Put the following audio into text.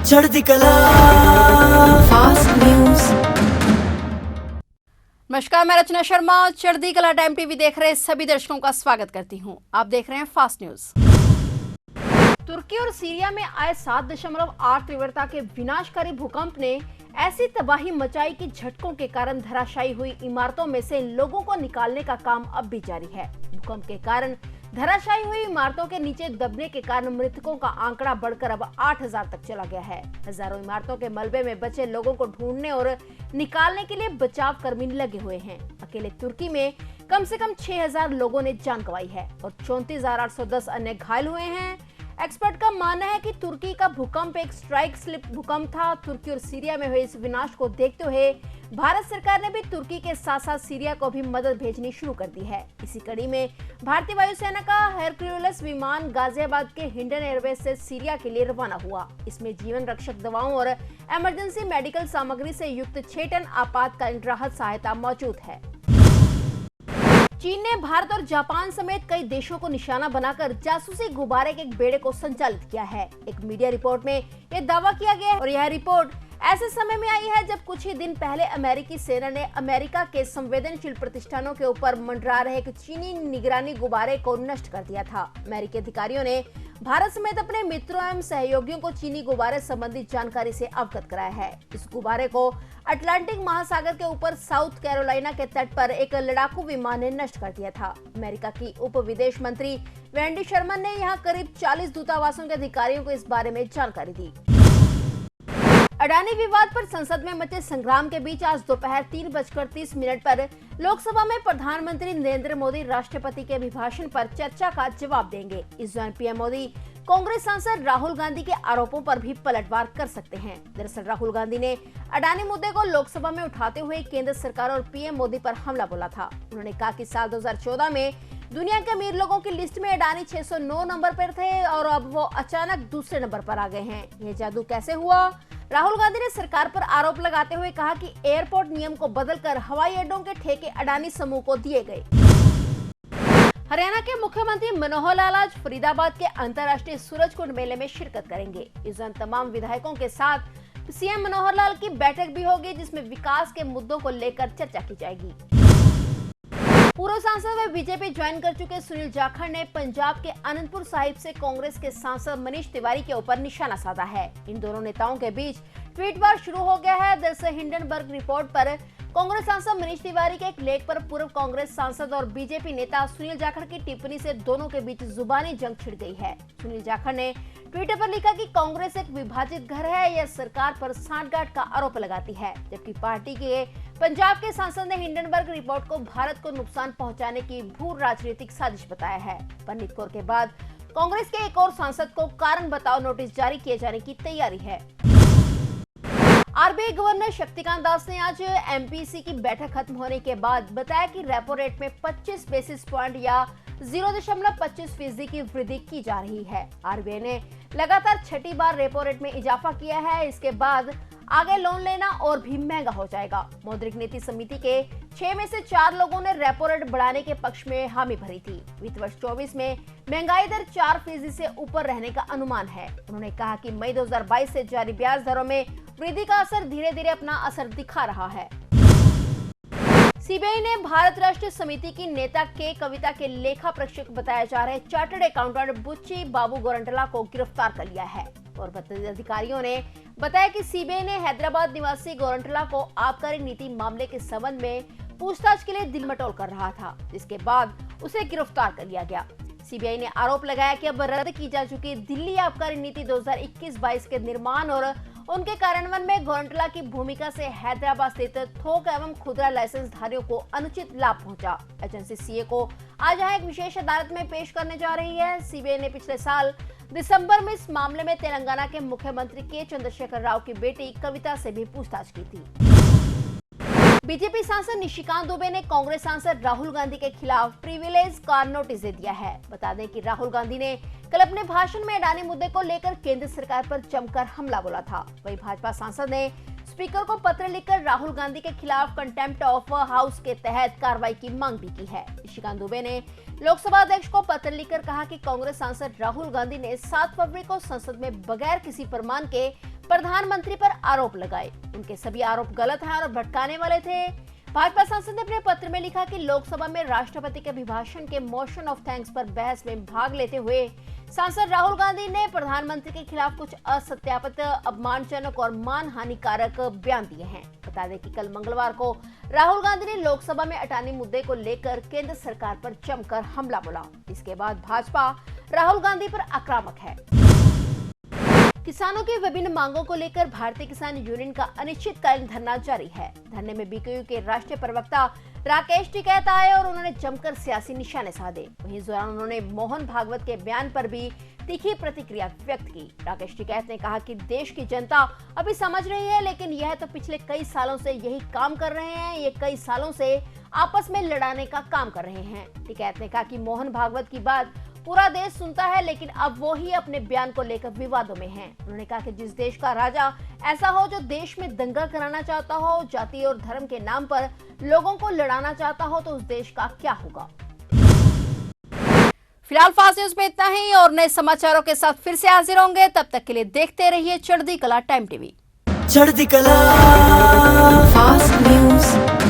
चढ़ती कला fast news. नमस्कार, मैं रचना शर्मा चढ़ती कला टाइम टीवी देख रहे सभी दर्शकों का स्वागत करती हूं। आप देख रहे हैं फास्ट न्यूज। तुर्की और सीरिया में आए 7.8 तीव्रता के विनाशकारी भूकंप ने ऐसी तबाही मचाई कि झटकों के कारण धराशायी हुई इमारतों में से लोगों को निकालने का काम अब भी जारी है। भूकंप के कारण धराशायी हुई इमारतों के नीचे दबने के कारण मृतकों का आंकड़ा बढ़कर अब 8,000 तक चला गया है। हजारों इमारतों के मलबे में बचे लोगों को ढूंढने और निकालने के लिए बचाव कर्मी लगे हुए हैं। अकेले तुर्की में कम से कम 6,000 लोगों ने जान गंवाई है और 34,810 अन्य घायल हुए हैं। एक्सपर्ट का मानना है कि तुर्की का भूकंप एक स्ट्राइक स्लिप भूकंप था। तुर्की और सीरिया में हुए इस विनाश को देखते हुए भारत सरकार ने भी तुर्की के साथ साथ सीरिया को भी मदद भेजनी शुरू कर दी है। इसी कड़ी में भारतीय वायुसेना का हेरक्यूलिस विमान गाजियाबाद के हिंडन एयरबेस से सीरिया के लिए रवाना हुआ। इसमें जीवन रक्षक दवाओं और इमरजेंसी मेडिकल सामग्री से युक्त 6 टन आपातकालीन राहत सहायता मौजूद है। चीन ने भारत और जापान समेत कई देशों को निशाना बनाकर जासूसी गुब्बारे के एक बेड़े को संचालित किया है। एक मीडिया रिपोर्ट में यह दावा किया गया है और यह रिपोर्ट ऐसे समय में आई है जब कुछ ही दिन पहले अमेरिकी सेना ने अमेरिका के संवेदनशील प्रतिष्ठानों के ऊपर मंडरा रहे एक चीनी निगरानी गुब्बारे को नष्ट कर दिया था। अमेरिकी अधिकारियों ने भारत समेत अपने मित्रों एवं सहयोगियों को चीनी गुब्बारे संबंधी जानकारी से अवगत कराया है। इस गुब्बारे को अटलांटिक महासागर के ऊपर साउथ कैरोलिना के तट पर एक लड़ाकू विमान ने नष्ट कर दिया था। अमेरिका की उप विदेश मंत्री वेंडी शर्मन ने यहाँ करीब 40 दूतावासों के अधिकारियों को इस बारे में जानकारी दी। अडानी विवाद पर संसद में मचे संग्राम के बीच आज दोपहर 3:30 पर लोकसभा में प्रधानमंत्री नरेंद्र मोदी राष्ट्रपति के अभिभाषण पर चर्चा का जवाब देंगे। इस दौरान पीएम मोदी कांग्रेस सांसद राहुल गांधी के आरोपों पर भी पलटवार कर सकते हैं। दरअसल राहुल गांधी ने अडानी मुद्दे को लोकसभा में उठाते हुए केंद्र सरकार और पीएम मोदी पर हमला बोला था। उन्होंने कहा कि साल 2014 में दुनिया के अमीर लोगों की लिस्ट में अडानी 609 नंबर पर थे और अब वो अचानक दूसरे नंबर पर आ गए हैं। ये जादू कैसे हुआ? राहुल गांधी ने सरकार पर आरोप लगाते हुए कहा कि एयरपोर्ट नियम को बदलकर हवाई अड्डों के ठेके अडानी समूह को दिए गए। हरियाणा के मुख्यमंत्री मनोहर लाल आज फरीदाबाद के अंतर्राष्ट्रीय सूरजकुंड मेले में शिरकत करेंगे। इस दौरान तमाम विधायकों के साथ सीएम मनोहर लाल की बैठक भी होगी, जिसमें विकास के मुद्दों को लेकर चर्चा की जाएगी। पूर्व सांसद व बीजेपी ज्वाइन कर चुके सुनील जाखड़ ने पंजाब के आनंदपुर साहिब से कांग्रेस के सांसद मनीष तिवारी के ऊपर निशाना साधा है। इन दोनों नेताओं के बीच ट्वीट वार शुरू हो गया है। दरअसल हिंडनबर्ग रिपोर्ट पर कांग्रेस सांसद मनीष तिवारी के एक लेख पर पूर्व कांग्रेस सांसद और बीजेपी नेता सुनील जाखड़ की टिप्पणी से दोनों के बीच जुबानी जंग छिड़ गई है। सुनील जाखड़ ने ट्विटर पर लिखा कि कांग्रेस एक विभाजित घर है, यह सरकार पर सांठगांठ का आरोप लगाती है, जबकि पार्टी के पंजाब के सांसद ने हिंडनबर्ग रिपोर्ट को भारत को नुकसान पहुंचाने की भू राजनीतिक साजिश बताया है। पंडित कौर के बाद कांग्रेस के एक और सांसद को कारण बताओ नोटिस जारी किए जाने की तैयारी है। आरबीआई गवर्नर शक्तिकांत दास ने आज एमपीसी की बैठक खत्म होने के बाद बताया कि रेपो रेट में 25 बेसिस पॉइंट या 0.25% की वृद्धि की जा रही है। आरबीआई ने लगातार छठी बार रेपो रेट में इजाफा किया है। इसके बाद आगे लोन लेना और भी महंगा हो जाएगा। मौद्रिक नीति समिति के 6 में से 4 लोगों ने रेपो रेट बढ़ाने के पक्ष में हामी भरी थी। वित्त वर्ष 24 में महंगाई दर 4% से ऊपर रहने का अनुमान है। उन्होंने कहा कि मई 2022 से जारी ब्याज दरों में वृद्धि का असर धीरे धीरे अपना असर दिखा रहा है। सीबीआई ने भारत राष्ट्र समिति की नेता के कविता के लेखा परीक्षक बताए जा रहे चार्टर्ड अकाउंटेंट बुच्ची बाबू गोरंटला को गिरफ्तार कर लिया है। और अधिकारियों ने बताया कि सीबीआई ने हैदराबाद निवासी गोरंटला को आबकारी नीति मामले के संबंध में पूछताछ के लिए दिल मटोल कर रहा था, जिसके बाद उसे गिरफ्तार कर लिया गया। सीबीआई ने आरोप लगाया कि अब रद्द की जा चुकी दिल्ली आबकारी नीति 2021-22 के निर्माण और उनके कार्यान्वयन में गोरंटला की भूमिका से हैदराबाद स्थित थोक एवं खुदरा लाइसेंस धारियों को अनुचित लाभ पहुंचा। एजेंसी सीए को आज यहाँ एक विशेष अदालत में पेश करने जा रही है। सीबीआई ने पिछले साल दिसंबर में इस मामले में तेलंगाना के मुख्यमंत्री के चंद्रशेखर राव की बेटी कविता से भी पूछताछ की थी। बीजेपी सांसद निशिकांत दुबे ने कांग्रेस सांसद राहुल गांधी के खिलाफ प्रिविलेज का नोटिस दे दिया है। बता दें कि राहुल गांधी ने कल अपने भाषण में अडानी मुद्दे को लेकर केंद्र सरकार पर जमकर हमला बोला था। वहीं भाजपा सांसद ने स्पीकर को पत्र लिखकर राहुल गांधी के खिलाफ कंटेम्प्ट ऑफ हाउस के तहत कार्रवाई की मांग भी की है। निशिकांत दुबे ने लोकसभा अध्यक्ष को पत्र लिखकर कहा कि कांग्रेस सांसद राहुल गांधी ने 7 फरवरी को संसद में बगैर किसी प्रमाण के प्रधानमंत्री पर आरोप लगाए। उनके सभी आरोप गलत हैं और भटकाने वाले थे। भाजपा सांसद ने अपने पत्र में लिखा कि लोकसभा में राष्ट्रपति के अभिभाषण के मोशन ऑफ थैंक्स पर बहस में भाग लेते हुए सांसद राहुल गांधी ने प्रधानमंत्री के खिलाफ कुछ असत्यापित, अपमानजनक और मानहानिकारक बयान दिए हैं। बता दें कि कल मंगलवार को राहुल गांधी ने लोकसभा में अटानी मुद्दे को लेकर केंद्र सरकार पर जमकर हमला बोला। इसके बाद भाजपा राहुल गांधी पर आक्रामक है। किसानों की विभिन्न मांगों को लेकर भारतीय किसान यूनियन का अनिश्चितकालीन धरना जारी है। धरने में बीकेयू के राष्ट्रीय प्रवक्ता राकेश टिकैत आए और उन्होंने जमकर सियासी निशाने साधे। वहीं इस दौरान उन्होंने मोहन भागवत के बयान पर भी तीखी प्रतिक्रिया व्यक्त की। राकेश टिकैत ने कहा कि देश की जनता अभी समझ रही है, लेकिन यह तो पिछले कई सालों से यही काम कर रहे हैं। ये कई सालों से आपस में लड़ाने का काम कर रहे हैं। टिकैत ने कहा कि मोहन भागवत की बात पूरा देश सुनता है, लेकिन अब वो ही अपने बयान को लेकर विवादों में हैं। उन्होंने कहा कि जिस देश का राजा ऐसा हो जो देश में दंगा कराना चाहता हो, जाति और धर्म के नाम पर लोगों को लड़ाना चाहता हो, तो उस देश का क्या होगा। फिलहाल फास्ट न्यूज में इतना ही और नए समाचारों के साथ फिर से हाजिर होंगे। तब तक के लिए देखते रहिए चढ़ती कला टाइम टीवी। चढ़ती कला फास्ट न्यूज।